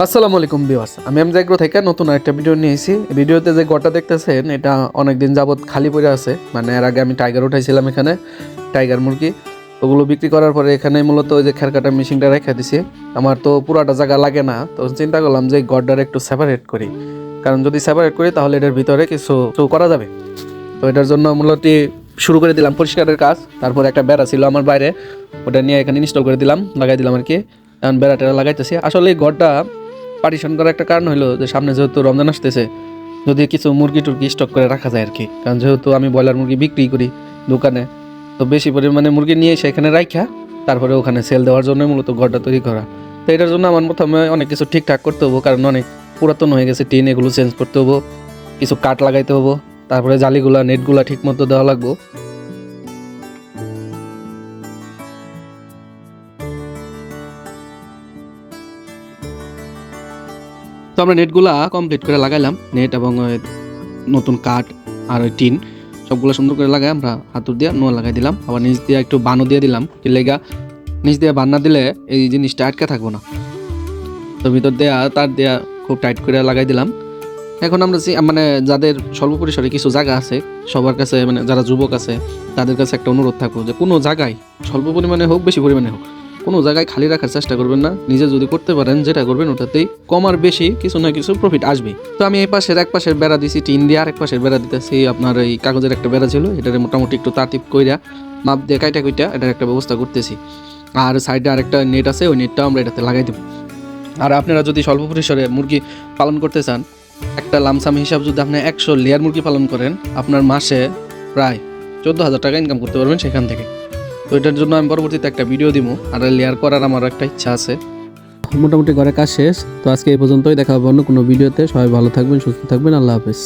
আসসালামু আলাইকুম ভিউয়ার্স, আমি এমজে থেকে নতুন একটা ভিডিও নিয়ে এসেছি। ভিডিওতে যে ঘরটা দেখতেছেন এটা অনেকদিন যাবত খালি পড়ে আছে। মানে এর আগে আমি টাইগার উঠাইছিলাম, এখানে টাইগার মুরগি ওগুলো বিক্রি করার পরে এখানে মূলত ওই যে খের কাটা মেশিনটা রেখে দিছি। আমার তো পুরাটা জায়গা লাগে না, তো চিন্তা করলাম যে ঘরটার একটু সেপারেট করি, কারণ যদি সেপারেট করি তাহলে এটার ভিতরে কিছু করা যাবে। তো এটার জন্য মূলত শুরু করে দিলাম পরিষ্কারের কাজ। তারপর একটা বেড়া ছিল আমার বাইরে, ওটা নিয়ে এখানে ইনস্টল করে দিলাম, লাগাই দিলাম আর কি। এখন বেড়া টেড়া লাগাইতেছি। আসলে এই ঘরটা পার্টিশন করার একটা কারণ হলো যে সামনে যেহেতু রমজান আসতেছে, যদি কিছু মুরগি টুরগি স্টক করে রাখা যায় আর কি। কারণ যেহেতু আমি ব্রয়লার মুরগি বিক্রি করি দোকানে, তো বেশি পরিমাণে মুরগি নিয়ে সেখানে রাখা, তারপরে ওখানে সেল দেওয়ার জন্য মূলত ঘরটা তৈরি করা। তো এটার জন্য আমার প্রথমে অনেক কিছু ঠিকঠাক করতে হবো, কারণ অনেক পুরাতন হয়ে গেছে টিন, এগুলো চেঞ্জ করতে হবো, কিছু কাঠ লাগাইতে হবো, তারপরে জালিগুলা নেটগুলা ঠিক মতো দেওয়া লাগবো। তো আমরা নেটগুলা কমপ্লিট করে লাগাইলাম, নেট এবং ওই নতুন কাঠ আর ওই টিন সবগুলো সুন্দর করে লাগাই আমরা হাতুর দিয়ে নোয়া লাগাই দিলাম। আবার নিচ দিয়ে একটু বানও দিয়ে দিলাম, কি লেগা নিচ দিয়ে বান না দিলে এই জিনিসটা আটকে থাকবো না। তো ভিতর দেয়া তার দেয়া খুব টাইট করে লাগাই দিলাম। এখন আমরা মানে যাদের স্বল্প পরিসরে কিছু জায়গা আছে, সবার কাছে মানে যারা যুবক আছে তাদের কাছে একটা অনুরোধ থাকবো যে কোনো জায়গায় স্বল্প পরিমাণে হোক বেশি পরিমাণে হোক, কোনো জায়গায় খালি রাখার চেষ্টা করবেন না। নিজে যদি করতে পারেন যেটা করবেন ওটাতেই কম আর বেশি কিছু না কিছু প্রফিট আসবে। তো আমি এই পাশের এক পাশের বেড়া দিছি টিন দিয়ে, আরেক পাশের বেড়া দিতেছি আপনার এই কাগজের একটা বেড়া ছিল, এটার মোটামুটি একটু তাতিপ কইরা মাপ দিয়ে কাইটা কুইটা এটার একটা ব্যবস্থা করতেছি। আর সাইডে আরেকটা নেট আছে, ওই নেটটাও আমরা এটাতে লাগাই দেবো। আর আপনারা যদি স্বল্প পরিসরে মুরগি পালন করতে চান, একটা লামসাম হিসাব যদি আপনি 100 লেয়ার মুরগি পালন করেন, আপনার মাসে প্রায় 14,000 টাকা ইনকাম করতে পারবেন সেখান থেকে। তো এটার জন্য আমি পরবর্তীতে একটা ভিডিও দিব, আর লেয়ার করার আমার একটা ইচ্ছা আছে। মোটামুটি ঘরে কাজ শেষ। তো আজকে এই পর্যন্তই, দেখা হবে অন্য কোনো ভিডিওতে। সবাই ভালো থাকবেন, সুস্থ থাকবেন, আল্লাহ হাফেজ।